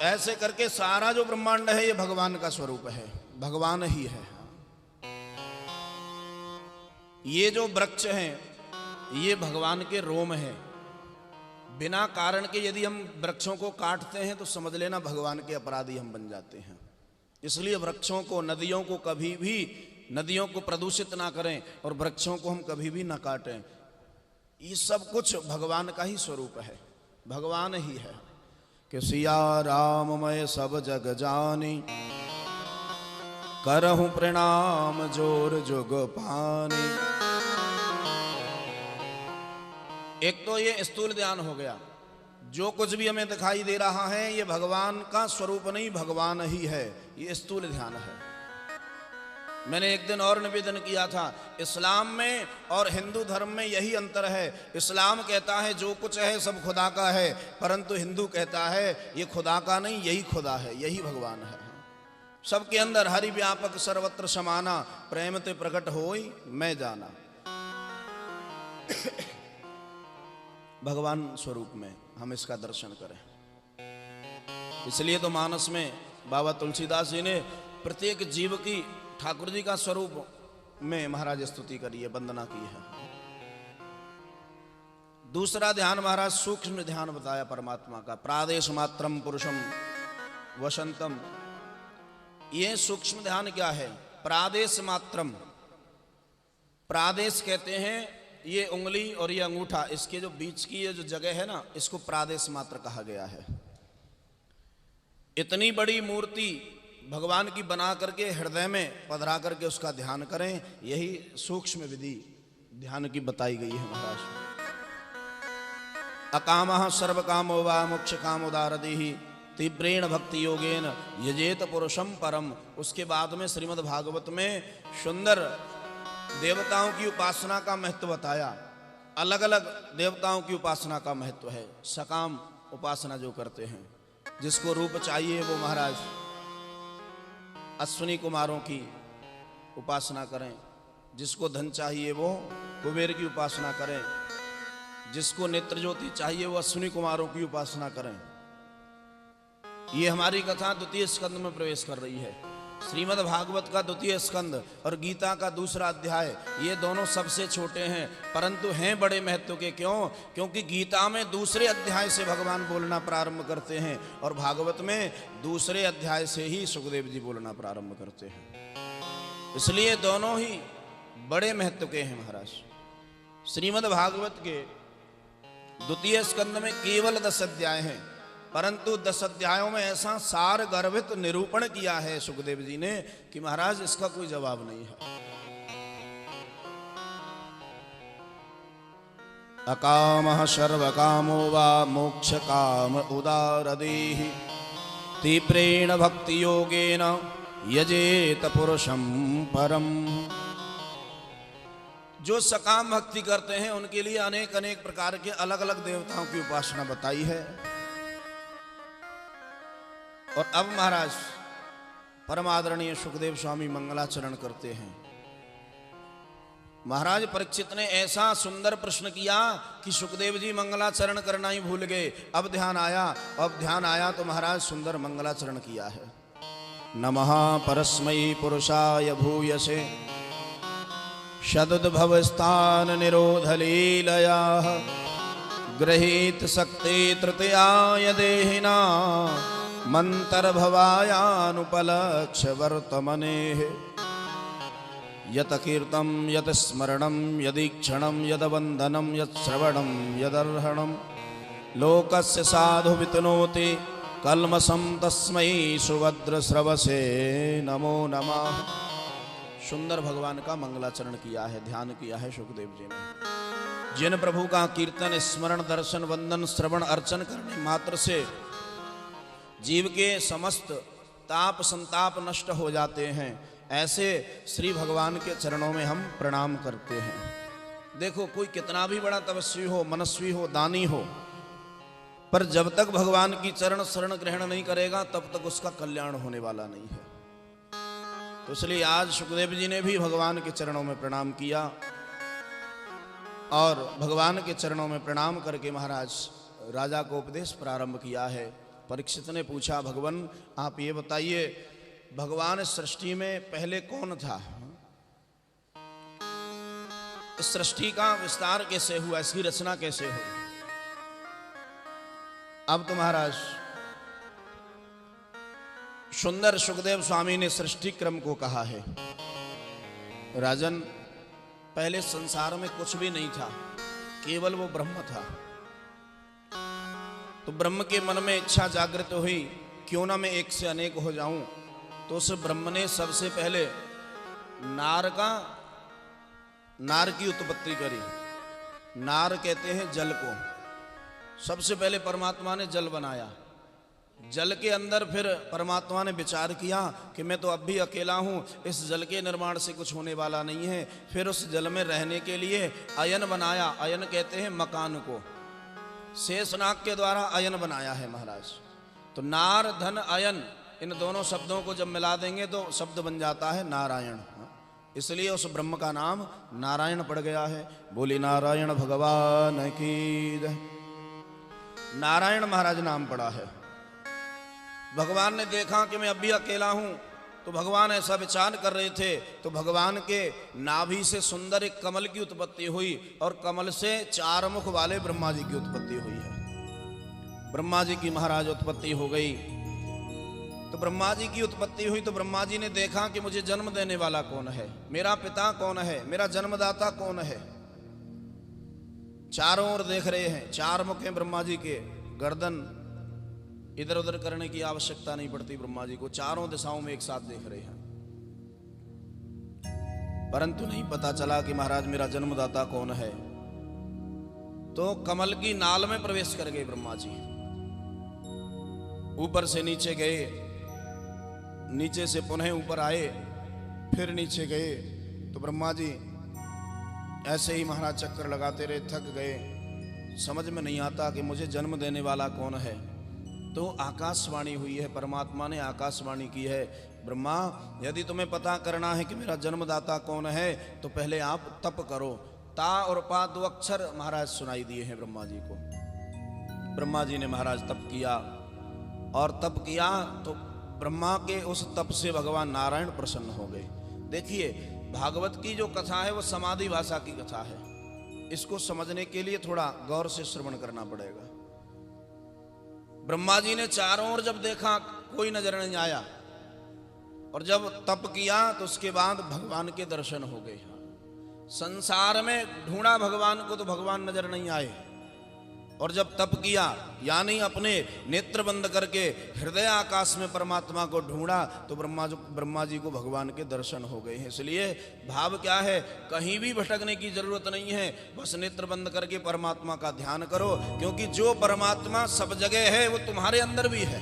A: ऐसे करके सारा जो ब्रह्मांड है ये भगवान का स्वरूप है, भगवान ही है। ये जो वृक्ष हैं ये भगवान के रोम हैं। बिना कारण के यदि हम वृक्षों को काटते हैं तो समझ लेना भगवान के अपराधी हम बन जाते हैं। इसलिए वृक्षों को, नदियों को कभी भी, नदियों को प्रदूषित ना करें और वृक्षों को हम कभी भी ना काटें। ये सब कुछ भगवान का ही स्वरूप है, भगवान ही है। कि सिया राम मैं सब जग जानी, करहूं प्रणाम जोर जुग पानी। एक तो ये स्थूल ध्यान हो गया, जो कुछ भी हमें दिखाई दे रहा है ये भगवान का स्वरूप नहीं, भगवान ही है, ये स्थूल ध्यान है। मैंने एक दिन और निवेदन किया था, इस्लाम में और हिंदू धर्म में यही अंतर है। इस्लाम कहता है जो कुछ है सब खुदा का है, परंतु हिंदू कहता है ये खुदा का नहीं, यही खुदा है, यही भगवान है। सबके अंदर हरि व्यापक सर्वत्र समाना, प्रेम ते प्रकट होई मैं जाना। भगवान स्वरूप में हम इसका दर्शन करें। इसलिए तो मानस में बाबा तुलसीदास जी ने प्रत्येक जीव की ठाकुर जी का स्वरूप में महाराज स्तुति करी है, वंदना की है। दूसरा ध्यान महाराज सूक्ष्म ध्यान बताया परमात्मा का, प्रादेश मात्रम पुरुषम वसंतम। ये सूक्ष्म ध्यान क्या है? प्रादेश मात्रम, प्रादेश कहते हैं ये उंगली और ये अंगूठा, इसके जो बीच की ये जो जगह है ना, इसको प्रादेश मात्र कहा गया है। इतनी बड़ी मूर्ति भगवान की बना करके हृदय में पधरा करके उसका ध्यान करें, यही सूक्ष्म विधि ध्यान की बताई गई है महाराज। अकामः सर्व कामो वा मोक्ष कामोदारदिहि तीव्रेण भक्ति योगेन यजेत पुरुषम परम। उसके बाद में श्रीमद् भागवत में सुंदर देवताओं की उपासना का महत्व बताया। अलग अलग देवताओं की उपासना का महत्व है। सकाम उपासना जो करते हैं, जिसको रूप चाहिए वो महाराज अश्विनी कुमारों की उपासना करें, जिसको धन चाहिए वो कुबेर की उपासना करें, जिसको नेत्र ज्योति चाहिए वो अश्विनी कुमारों की उपासना करें। ये हमारी कथा द्वितीय स्कंद में प्रवेश कर रही है। श्रीमद् भागवत का द्वितीय स्कंद और गीता का दूसरा अध्याय, ये दोनों सबसे छोटे हैं, परंतु हैं बड़े महत्व के। क्यों? क्योंकि गीता में दूसरे अध्याय से भगवान बोलना प्रारंभ करते हैं और भागवत में दूसरे अध्याय से ही सुखदेव जी बोलना प्रारंभ करते हैं। इसलिए दोनों ही बड़े महत्व के हैं महाराज। श्रीमद् भागवत के द्वितीय स्कंद में केवल 10 अध्याय हैं, परंतु 10 अध्यायों में ऐसा सार गर्भित निरूपण किया है सुखदेव जी ने कि महाराज इसका कोई जवाब नहीं है। अकामः सर्व कामो वा मोक्ष काम उदारदेहि तीव्रेण भक्ति योगेन यजेत पुरुषम परम। जो सकाम भक्ति करते हैं उनके लिए अनेक अनेक प्रकार के अलग अलग देवताओं की उपासना बताई है। और अब महाराज परम आदरणीय सुखदेव स्वामी मंगलाचरण करते हैं। महाराज परीक्षित ने ऐसा सुंदर प्रश्न किया कि सुखदेव जी मंगलाचरण करना ही भूल गए। अब ध्यान आया तो महाराज सुंदर मंगलाचरण किया है। नमः परस्मै पुरुषाय भूयसे सदुद्भव स्थान निरोध लीलया गृहीत शक्ति तृतीयाय देहिना मंतर्भवायानुपलक्ष्य वर्तमने यत कीर्तम यत स्मरणम यदीक्षणम यद वंदनम यत श्रवणम यदर्हणम लोकस्य साधु वितनोति कल्मषं तस्मै सुभद्र श्रवसे नमो नमः। सुंदर भगवान का मंगलाचरण किया है, ध्यान किया है सुखदेव जी ने। जिन प्रभु का कीर्तन स्मरण दर्शन वंदन श्रवण अर्चन करने मात्र से जीव के समस्त ताप संताप नष्ट हो जाते हैं, ऐसे श्री भगवान के चरणों में हम प्रणाम करते हैं। देखो कोई कितना भी बड़ा तपस्वी हो, मनस्वी हो, दानी हो, पर जब तक भगवान की चरण शरण ग्रहण नहीं करेगा तब तक उसका कल्याण होने वाला नहीं है। तो इसलिए आज सुखदेव जी ने भी भगवान के चरणों में प्रणाम किया और भगवान के चरणों में प्रणाम करके महाराज राजा को उपदेश प्रारंभ किया है। परीक्षित ने पूछा, भगवान आप ये बताइए भगवान सृष्टि में पहले कौन था? इस सृष्टि का विस्तार कैसे हुआ, इसकी रचना कैसे हुई? अब तो महाराज सुंदर सुखदेव स्वामी ने सृष्टि क्रम को कहा है। राजन, पहले संसार में कुछ भी नहीं था, केवल वो ब्रह्म था। तो ब्रह्म के मन में इच्छा जागृत हुई, क्यों ना मैं एक से अनेक हो जाऊं। तो उस ब्रह्म ने सबसे पहले नार की उत्पत्ति करी। नार कहते हैं जल को। सबसे पहले परमात्मा ने जल बनाया। जल के अंदर फिर परमात्मा ने विचार किया कि मैं तो अब भी अकेला हूं, इस जल के निर्माण से कुछ होने वाला नहीं है। फिर उस जल में रहने के लिए अयन बनाया। अयन कहते हैं मकान को। शेषनाग के द्वारा अयन बनाया है महाराज। तो नार धन अयन, इन दोनों शब्दों को जब मिला देंगे तो शब्द बन जाता है नारायण। इसलिए उस ब्रह्म का नाम नारायण पड़ गया है। बोली नारायण भगवान की जय। नारायण महाराज नाम पड़ा है। भगवान ने देखा कि मैं अब भी अकेला हूं, तो भगवान ऐसा विचार कर रहे थे, तो भगवान के नाभि से सुंदर एक कमल की उत्पत्ति हुई और कमल से 4 मुख वाले ब्रह्मा जी की उत्पत्ति हुई है। ब्रह्मा जी की महाराज उत्पत्ति हो गई। तो ब्रह्मा जी की उत्पत्ति हुई तो ब्रह्मा जी ने देखा कि मुझे जन्म देने वाला कौन है, मेरा पिता कौन है, मेरा जन्मदाता कौन है। चारों ओर देख रहे हैं, 4 मुख हैं ब्रह्मा जी के, गर्दन इधर उधर करने की आवश्यकता नहीं पड़ती ब्रह्मा जी को, चारों दिशाओं में एक साथ देख रहे हैं। परंतु नहीं पता चला कि महाराज मेरा जन्मदाता कौन है। तो कमल की नाल में प्रवेश कर गए ब्रह्मा जी। ऊपर से नीचे गए, नीचे से पुनः ऊपर आए, फिर नीचे गए। तो ब्रह्मा जी ऐसे ही महाराज चक्कर लगाते रहे, थक गए। समझ में नहीं आता कि मुझे जन्म देने वाला कौन है। तो आकाशवाणी हुई है, परमात्मा ने आकाशवाणी की है, ब्रह्मा यदि तुम्हें पता करना है कि मेरा जन्मदाता कौन है तो पहले आप तप करो। ता और पा 2 अक्षर महाराज सुनाई दिए हैं ब्रह्मा जी को। ब्रह्मा जी ने महाराज तप किया और तप किया तो ब्रह्मा के उस तप से भगवान नारायण प्रसन्न हो गए। देखिए भागवत की जो कथा है वो समाधि भाषा की कथा है। इसको समझने के लिए थोड़ा गौर से श्रवण करना पड़ेगा। ब्रह्मा जी ने चारों ओर जब देखा कोई नजर नहीं आया, और जब तप किया तो उसके बाद भगवान के दर्शन हो गए। संसार में ढूंढा भगवान को तो भगवान नजर नहीं आए, और जब तप किया यानी अपने नेत्र बंद करके हृदय आकाश में परमात्मा को ढूंढा तो ब्रह्मा जी को भगवान के दर्शन हो गए हैं। इसलिए भाव क्या है, कहीं भी भटकने की जरूरत नहीं है, बस नेत्र बंद करके परमात्मा का ध्यान करो, क्योंकि जो परमात्मा सब जगह है वो तुम्हारे अंदर भी है,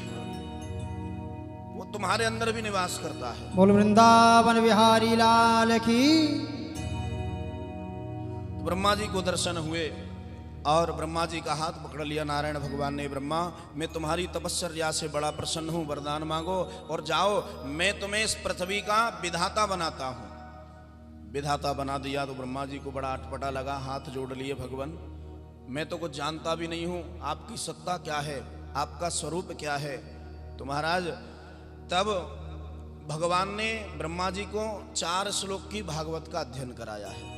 A: वो तुम्हारे अंदर भी निवास करता है।
B: बोल वृंदावन बिहारी लाल की।
A: तो ब्रह्मा जी को दर्शन हुए और ब्रह्मा जी का हाथ पकड़ लिया नारायण भगवान ने। ब्रह्मा मैं तुम्हारी तपस्या से बड़ा प्रसन्न हूं, वरदान मांगो और जाओ, मैं तुम्हें इस पृथ्वी का विधाता बनाता हूं। विधाता बना दिया तो ब्रह्मा जी को बड़ा अटपटा लगा, हाथ जोड़ लिए, भगवान मैं तो कुछ जानता भी नहीं हूं, आपकी सत्ता क्या है, आपका स्वरूप क्या है। तो महाराज तब भगवान ने ब्रह्मा जी को 4 श्लोक की भागवत का अध्ययन कराया है,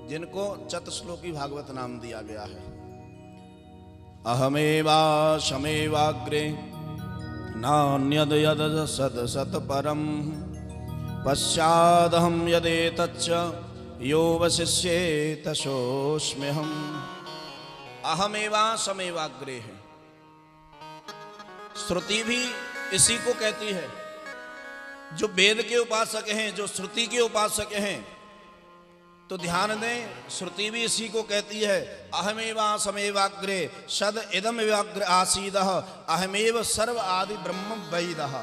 A: जिनको चतुश्लोकी भागवत नाम दिया गया है। अहमेवा शमेवाग्रे नान्यद यद सद सत परम पश्चादहम यदेतच्च यो वशिष्येत सोऽस्म्यहम्। अहमेवा शमेवाग्रे है, श्रुति भी इसी को कहती है। जो वेद के उपासक हैं, जो श्रुति के उपासक हैं, तो ध्यान दें, श्रुति भी इसी को कहती है। अहमेवा समेवाग्रे सद इदम व्याग्र आसीदः अहमेव सर्व आदि ब्रह्म वैदः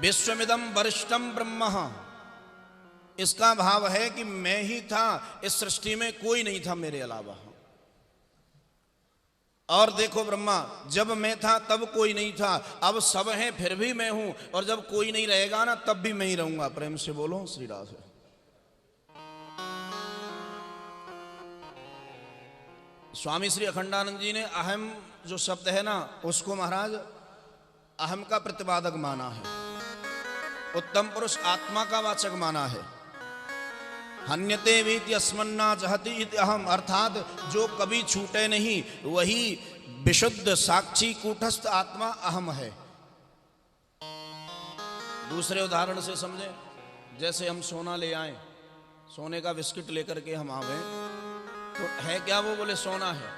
A: विश्वमिदं वरिष्ठम ब्रह्म। इसका भाव है कि मैं ही था, इस सृष्टि में कोई नहीं था मेरे अलावा। और देखो ब्रह्मा, जब मैं था तब कोई नहीं था, अब सब हैं फिर भी मैं हूं, और जब कोई नहीं रहेगा ना तब भी मैं ही रहूंगा। प्रेम से बोलो श्री राधे। स्वामी श्री अखंडानंद जी ने अहम जो शब्द है ना, उसको महाराज अहम का प्रतिपादक माना है, उत्तम पुरुष आत्मा का वाचक माना है। हन्यते वीति अस्मन्ना जहति इति अहम, अर्थात जो कभी छूटे नहीं वही विशुद्ध साक्षी कूटस्थ आत्मा अहम है। दूसरे उदाहरण से समझे, जैसे हम सोना ले आए, सोने का बिस्किट लेकर के हम आवे, तो है क्या वो, बोले सोना है,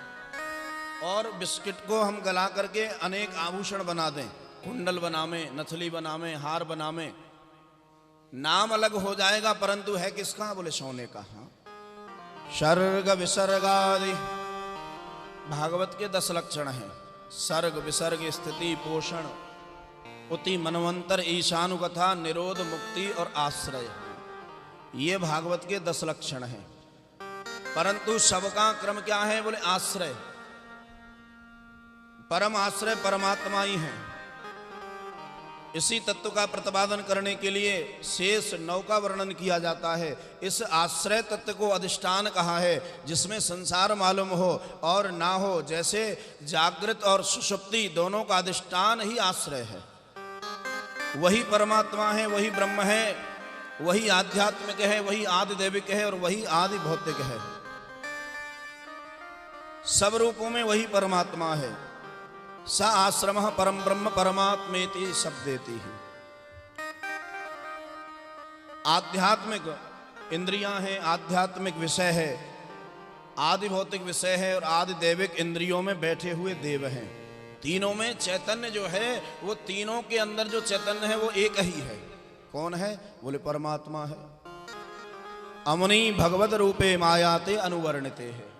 A: और बिस्किट को हम गला करके अनेक आभूषण बना दें, कुंडल बनावे, नथली बनावे, हार बनावे, नाम अलग हो जाएगा परंतु है किसका, बोले सोने का। हाँ, सर्ग विसर्गादि भागवत के 10 लक्षण हैं। सर्ग विसर्ग स्थिति पोषण उति मनवंतर ईशानुकथा निरोध मुक्ति और आश्रय, ये भागवत के 10 लक्षण हैं। परंतु सबका क्रम क्या है, बोले आश्रय। परम आश्रय परमात्मा ही है। इसी तत्व का प्रतिपादन करने के लिए शेष 9 का वर्णन किया जाता है। इस आश्रय तत्व को अधिष्ठान कहा है, जिसमें संसार मालूम हो और ना हो। जैसे जागृत और सुषुप्ति दोनों का अधिष्ठान ही आश्रय है। वही परमात्मा है, वही ब्रह्म है, वही आध्यात्मिक है, वही आदि दैविक है और वही आदि भौतिक है। सब रूपों में वही परमात्मा है। स आश्रमः परम ब्रह्म परमात्मेति शब्देति ही। आध्यात्मिक इंद्रियां हैं, आध्यात्मिक विषय है, आदि भौतिक विषय है और आदि दैविक इंद्रियों में बैठे हुए देव हैं। तीनों में चैतन्य जो है, वो तीनों के अंदर जो चैतन्य है वो एक ही है। कौन है? बोले परमात्मा है। अमुनि भगवत रूपे मायाते अनुवर्णिते है।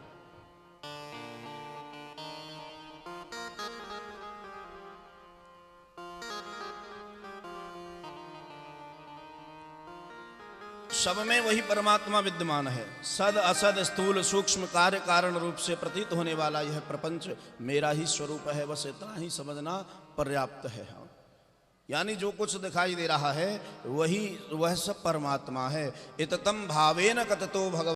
A: सब में वही परमात्मा विद्यमान है। सद असद स्थूल सूक्ष्म कार्य कारण रूप से प्रतीत होने वाला यह प्रपंच मेरा ही स्वरूप है, बस इतना ही समझना पर्याप्त है। यानी जो कुछ दिखाई दे रहा है वह सब परमात्मा है। इततम भावेन कततो भगवान